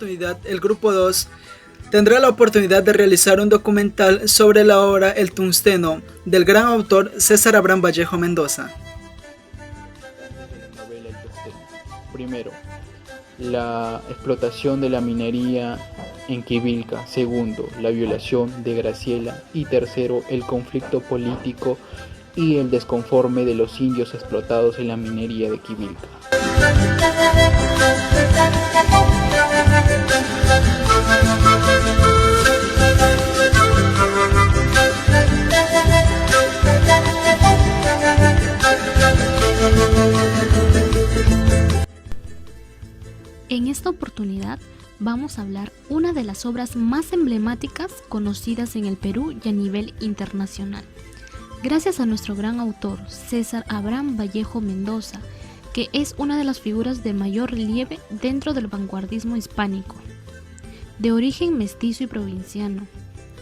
oportunidad, el Grupo 2 tendrá la oportunidad de realizar un documental sobre la obra El Tungsteno del gran autor César Abraham Vallejo Mendoza. Novela El Tungsteno. Primero, la explotación de la minería en Quivilca. Segundo, la violación de Graciela. Y tercero, el conflicto político y el desconforme de los indios explotados en la minería de Quivilca. En esta oportunidad vamos a hablar una de las obras más emblemáticas conocidas en el Perú y a nivel internacional. Gracias a nuestro gran autor, César Abraham Vallejo Mendoza, que es una de las figuras de mayor relieve dentro del vanguardismo hispánico. De origen mestizo y provinciano,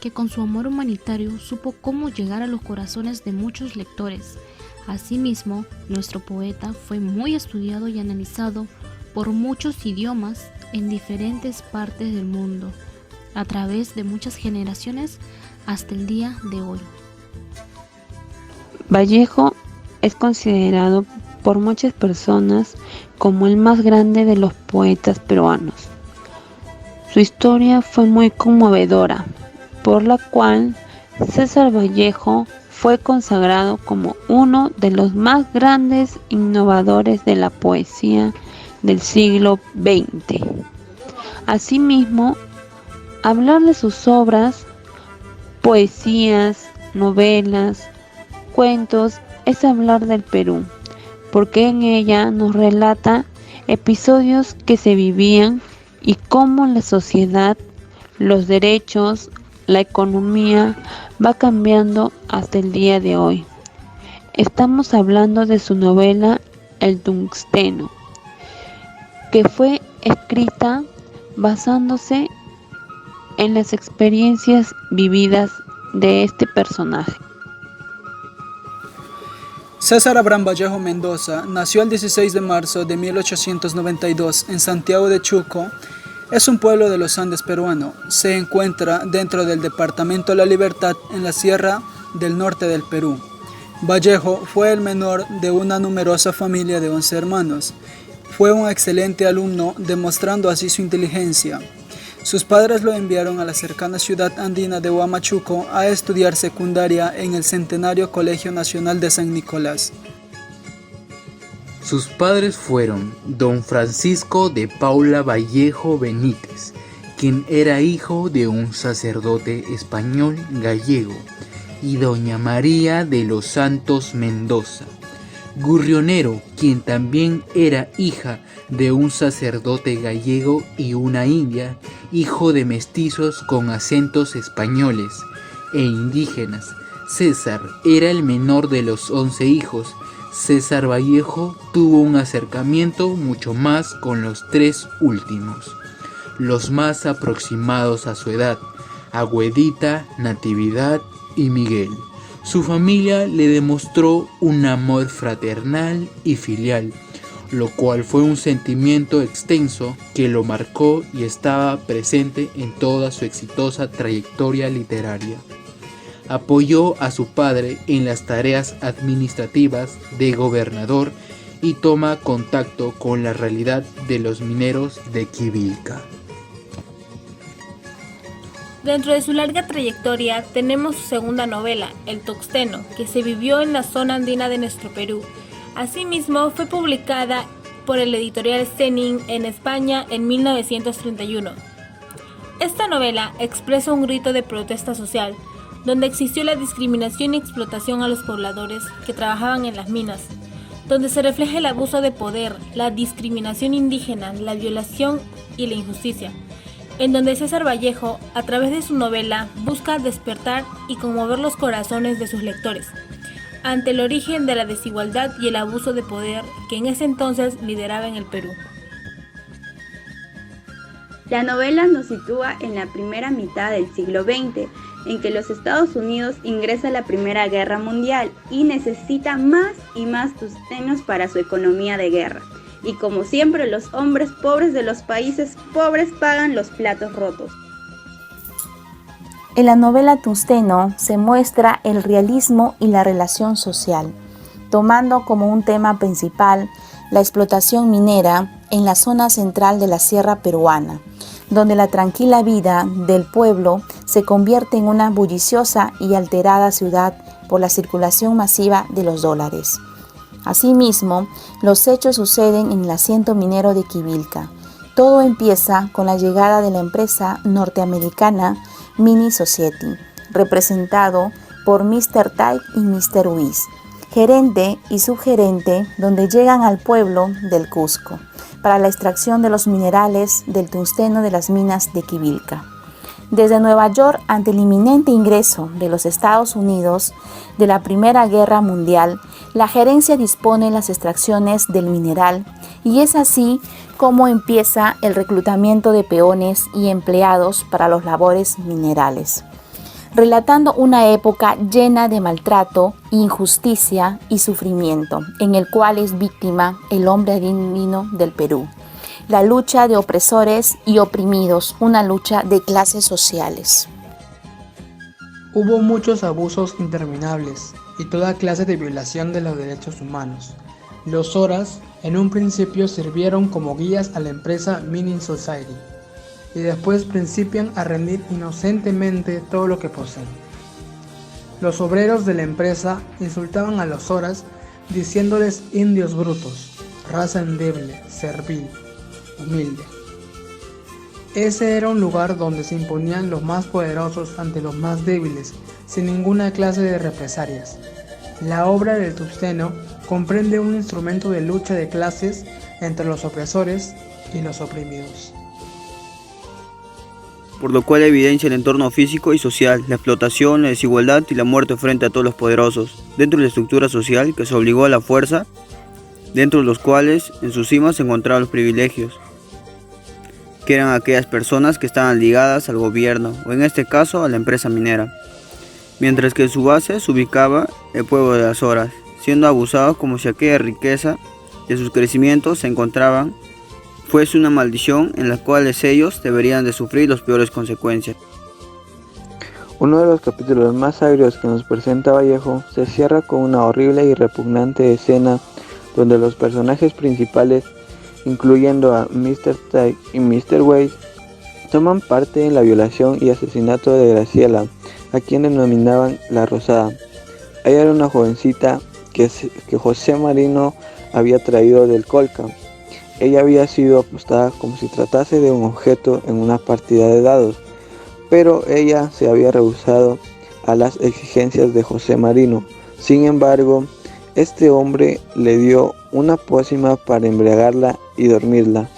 que con su amor humanitario supo cómo llegar a los corazones de muchos lectores. Asimismo, nuestro poeta fue muy estudiado y analizado por muchos idiomas en diferentes partes del mundo, a través de muchas generaciones hasta el día de hoy. Vallejo es considerado por muchas personas como el más grande de los poetas peruanos. Su historia fue muy conmovedora, por la cual César Vallejo fue consagrado como uno de los más grandes innovadores de la poesía del siglo XX. Asimismo, hablar de sus obras, poesías, novelas, cuentos, es hablar del Perú, porque en ella nos relata episodios que se vivían y cómo la sociedad, los derechos, la economía va cambiando hasta el día de hoy. Estamos hablando de su novela El Tungsteno, que fue escrita basándose en las experiencias vividas de este personaje. César Abraham Vallejo Mendoza nació el 16 de marzo de 1892 en Santiago de Chuco. Es un pueblo de los Andes peruano. Se encuentra dentro del departamento La Libertad en la Sierra del Norte del Perú. Vallejo fue el menor de una numerosa familia de 11 hermanos. Fue un excelente alumno, demostrando así su inteligencia. Sus padres lo enviaron a la cercana ciudad andina de Huamachuco a estudiar secundaria en el Centenario Colegio Nacional de San Nicolás. Sus padres fueron don Francisco de Paula Vallejo Benítez, quien era hijo de un sacerdote español gallego, y doña María de los Santos Mendoza, Gurrionero, quien también era hija de un sacerdote gallego y una india, hijo de mestizos con acentos españoles e indígenas. César era el menor de los 11 hijos. César Vallejo tuvo un acercamiento mucho más con los 3 últimos, los más aproximados a su edad, Agüedita, Natividad y Miguel. Su familia le demostró un amor fraternal y filial, lo cual fue un sentimiento extenso que lo marcó y estaba presente en toda su exitosa trayectoria literaria. Apoyó a su padre en las tareas administrativas de gobernador y toma contacto con la realidad de los mineros de Quivilca. Dentro de su larga trayectoria tenemos su segunda novela, El Tungsteno, que se vivió en la zona andina de nuestro Perú. Asimismo, fue publicada por el editorial Zenin en España en 1931. Esta novela expresa un grito de protesta social, donde existió la discriminación y explotación a los pobladores que trabajaban en las minas, donde se refleja el abuso de poder, la discriminación indígena, la violación y la injusticia, en donde César Vallejo, a través de su novela, busca despertar y conmover los corazones de sus lectores ante el origen de la desigualdad y el abuso de poder que en ese entonces lideraba en el Perú. La novela nos sitúa en la primera mitad del siglo XX, en que los Estados Unidos ingresa a la Primera Guerra Mundial y necesita más y más tungstenos para su economía de guerra. y como siempre los hombres pobres de los países pobres pagan los platos rotos. En la novela Tungsteno se muestra el realismo y la relación social, tomando como un tema principal la explotación minera en la zona central de la sierra peruana, donde la tranquila vida del pueblo se convierte en una bulliciosa y alterada ciudad por la circulación masiva de los dólares. Asimismo, los hechos suceden en el asiento minero de Quivilca. Todo empieza con la llegada de la empresa norteamericana Mini Society, representado por Mr. Tyke y Mr. Wiss, gerente y subgerente, donde llegan al pueblo del Cusco para la extracción de los minerales del tungsteno de las minas de Quivilca. Desde Nueva York, ante el inminente ingreso de los Estados Unidos de la Primera Guerra Mundial, la gerencia dispone las extracciones del mineral y es así como empieza el reclutamiento de peones y empleados para los labores minerales, relatando una época llena de maltrato, injusticia y sufrimiento, en el cual es víctima el hombre andino del Perú. La lucha de opresores y oprimidos, una lucha de clases sociales. Hubo muchos abusos interminables y toda clase de violación de los derechos humanos. Los Horas en un principio sirvieron como guías a la empresa Mining Society y después principian a rendir inocentemente todo lo que poseen. Los obreros de la empresa insultaban a los Horas diciéndoles indios brutos, raza endeble, servil, humilde. Ese era un lugar donde se imponían los más poderosos ante los más débiles, sin ninguna clase de represalias. La obra del tungsteno comprende un instrumento de lucha de clases entre los opresores y los oprimidos, por lo cual evidencia el entorno físico y social, la explotación, la desigualdad y la muerte frente a todos los poderosos, dentro de la estructura social que se obligó a la fuerza, dentro de los cuales en su cima se encontraban los privilegios, que eran aquellas personas que estaban ligadas al gobierno, o en este caso a la empresa minera, mientras que en su base se ubicaba el pueblo de las Horas, siendo abusados como si aquella riqueza de sus crecimientos se encontraban fuese una maldición en la cual ellos deberían de sufrir las peores consecuencias. Uno de los capítulos más agrios que nos presenta Vallejo se cierra con una horrible y repugnante escena donde los personajes principales, incluyendo a Mr. Tyke y Mr. Weiss, toman parte en la violación y asesinato de Graciela, a quien denominaban La Rosada. Ella era una jovencita que José Marino había traído del Colca. Ella había sido apostada como si tratase de un objeto en una partida de dados, pero ella se había rehusado a las exigencias de José Marino. Sin embargo, este hombre le dio una pócima para embriagarla y dormirla,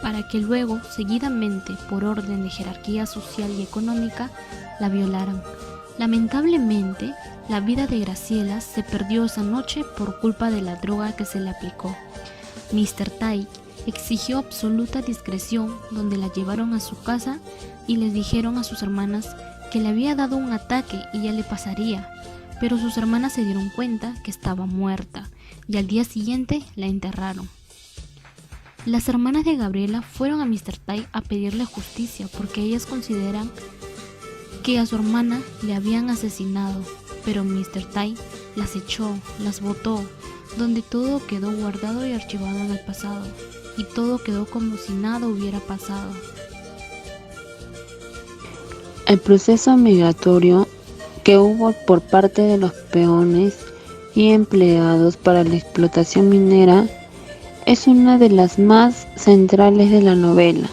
para que luego, seguidamente, por orden de jerarquía social y económica, la violaran. Lamentablemente, la vida de Graciela se perdió esa noche por culpa de la droga que se le aplicó. Mr. Tyke exigió absoluta discreción, donde la llevaron a su casa y les dijeron a sus hermanas que le había dado un ataque y ya le pasaría, pero sus hermanas se dieron cuenta que estaba muerta y al día siguiente la enterraron. Las hermanas de Gabriela fueron a Mr. Tyke a pedirle justicia porque ellas consideran que a su hermana le habían asesinado, pero Mr. Tyke las echó, las botó, donde todo quedó guardado y archivado en el pasado, y todo quedó como si nada hubiera pasado. El proceso migratorio que hubo por parte de los peones y empleados para la explotación minera es una de las más centrales de la novela,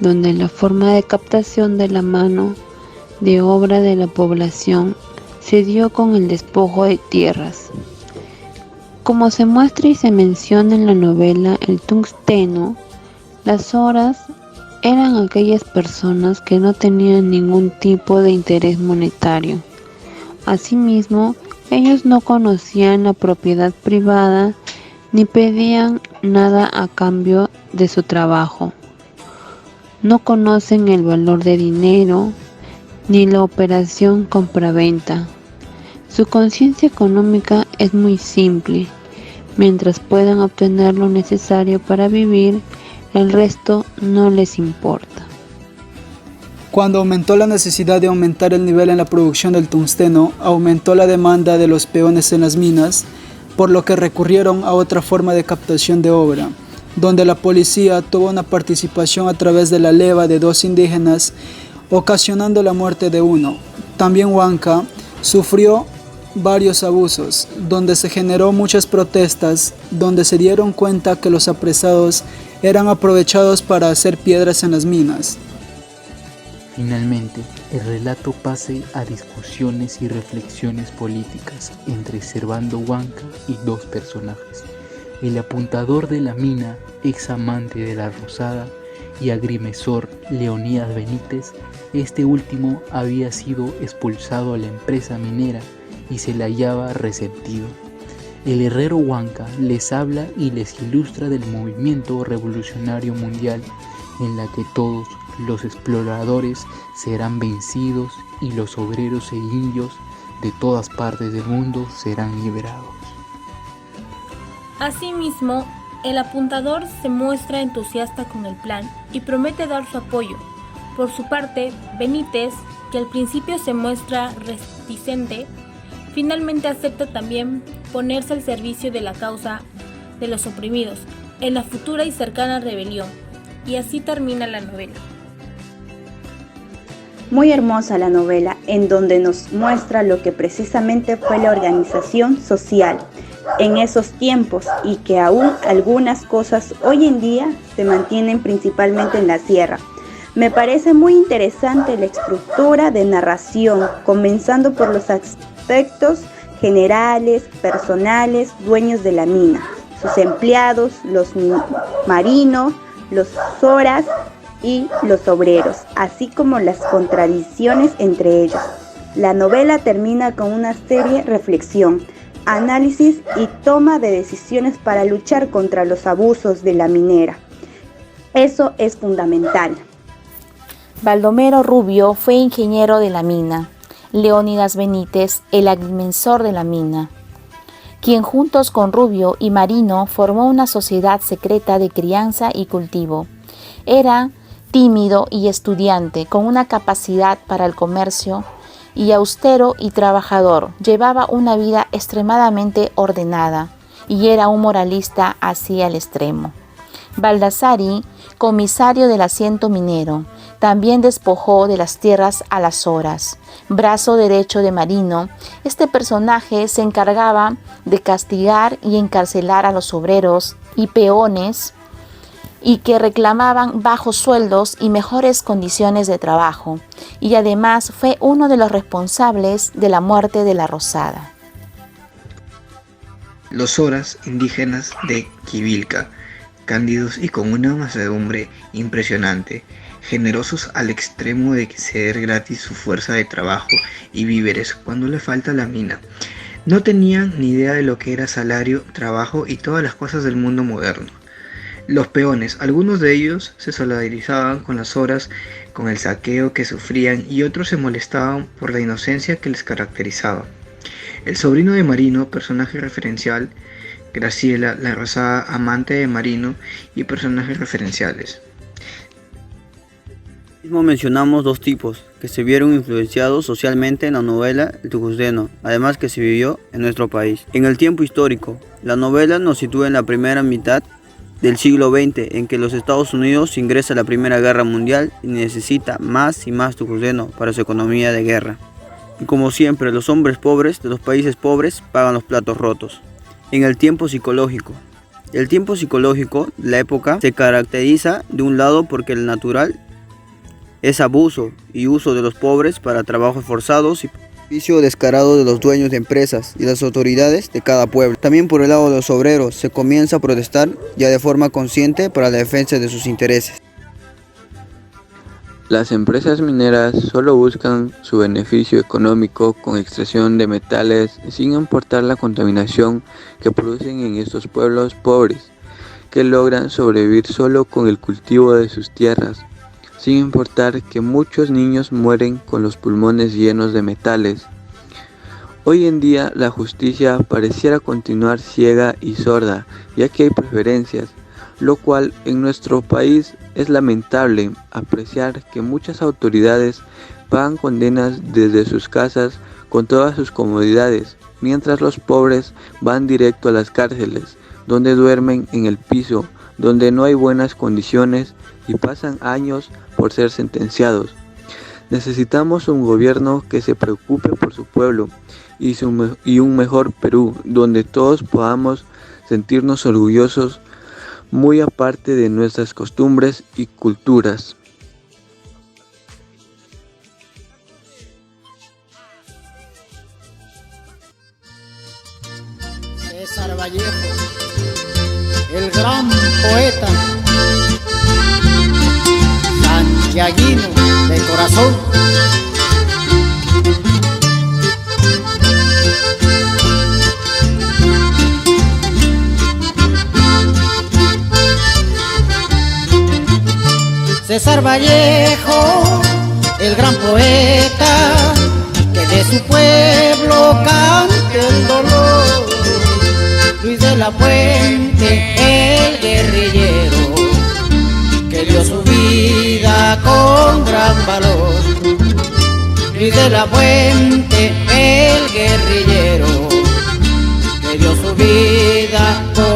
donde la forma de captación de la mano de obra de la población se dio con el despojo de tierras. Como se muestra y se menciona en la novela El Tungsteno, las Horas eran aquellas personas que no tenían ningún tipo de interés monetario. Asimismo, ellos no conocían la propiedad privada ni pedían nada a cambio de su trabajo. No conocen el valor de dinero ni la operación compra-venta. Su conciencia económica es muy simple, Mientras puedan obtener lo necesario para vivir, el resto no les importa. Cuando aumentó la necesidad de aumentar el nivel en la producción del tungsteno, aumentó la demanda de los peones en las minas, por lo que recurrieron a otra forma de captación de obra, donde la policía tuvo una participación a través de la leva de 2 indígenas, ocasionando la muerte de uno. También Huanca sufrió varios abusos, donde se generó muchas protestas, donde se dieron cuenta que los apresados eran aprovechados para hacer piedras en las minas. Finalmente, el relato pase a discusiones y reflexiones políticas entre Servando Huanca y 2 personajes: el apuntador de la mina, ex amante de la Rosada, y agrimensor Leonidas Benítez. Este último había sido expulsado a la empresa minera y se le hallaba resentido. El herrero Huanca les habla y les ilustra del movimiento revolucionario mundial en la que todos los exploradores serán vencidos y los obreros e indios de todas partes del mundo serán liberados. Asimismo, el apuntador se muestra entusiasta con el plan y promete dar su apoyo. Por su parte, Benítez, que al principio se muestra reticente, finalmente acepta también ponerse al servicio de la causa de los oprimidos en la futura y cercana rebelión. Y así termina la novela. Muy hermosa la novela, en donde nos muestra lo que precisamente fue la organización social en esos tiempos y que aún algunas cosas hoy en día se mantienen principalmente en la sierra. Me parece muy interesante la estructura de narración, comenzando por los aspectos generales, personales, dueños de la mina, sus empleados, los marinos, los soras y los obreros, así como las contradicciones entre ellos. La novela termina con una seria reflexión, análisis y toma de decisiones para luchar contra los abusos de la minera. Eso es fundamental. Baldomero Rubio fue ingeniero de la mina, Leónidas Benítez el agrimensor de la mina, quien juntos con Rubio y Marino formó una sociedad secreta de crianza y cultivo. Era tímido y estudiante, con una capacidad para el comercio, y austero y trabajador. Llevaba una vida extremadamente ordenada y era un moralista hacia el extremo. Baldassari, comisario del asiento minero, también despojó de las tierras a las horas. Brazo derecho de Marino, este personaje se encargaba de castigar y encarcelar a los obreros y peones y que reclamaban bajos sueldos y mejores condiciones de trabajo, y además fue uno de los responsables de la muerte de la Rosada. Los soras indígenas de Quivilca, cándidos y con una mansedumbre impresionante, generosos al extremo de ceder gratis su fuerza de trabajo y víveres cuando le falta la mina. No tenían ni idea de lo que era salario, trabajo y todas las cosas del mundo moderno. Los peones, algunos de ellos se solidarizaban con las soras, con el saqueo que sufrían, y otros se molestaban por la inocencia que les caracterizaba. El sobrino de Marino, personaje referencial, Graciela, la Rosada, amante de Marino, y personajes referenciales. Mismo mencionamos 2 tipos que se vieron influenciados socialmente en la novela El Tungsteno, además que se vivió en nuestro país. En el tiempo histórico, la novela nos sitúa en la primera mitad del siglo XX, en que los Estados Unidos ingresa a la Primera Guerra Mundial y necesita más y más tungsteno para su economía de guerra. Y como siempre, los hombres pobres de los países pobres pagan los platos rotos. En el tiempo psicológico. El tiempo psicológico de la época se caracteriza de un lado porque el natural es abuso y uso de los pobres para trabajos forzados y beneficio descarado de los dueños de empresas y las autoridades de cada pueblo. También por el lado de los obreros se comienza a protestar ya de forma consciente para la defensa de sus intereses. Las empresas mineras solo buscan su beneficio económico con extracción de metales sin importar la contaminación que producen en estos pueblos pobres, que logran sobrevivir solo con el cultivo de sus tierras, sin importar que muchos niños mueren con los pulmones llenos de metales. Hoy en día la justicia pareciera continuar ciega y sorda, ya que hay preferencias, lo cual en nuestro país es lamentable apreciar que muchas autoridades pagan condenas desde sus casas con todas sus comodidades, mientras los pobres van directo a las cárceles, donde duermen en el piso, donde no hay buenas condiciones y pasan años por ser sentenciados. Necesitamos un gobierno que se preocupe por su pueblo y un mejor Perú, donde todos podamos sentirnos orgullosos, muy aparte de nuestras costumbres y culturas. César Vallejo, el gran poeta, santiaguino de corazón. César Vallejo, el gran poeta, que de su pueblo cante el dolor. Luis de la Fuente, el guerrillero, que dio su vida con gran valor. Luis de la Fuente, el guerrillero, que dio su vida con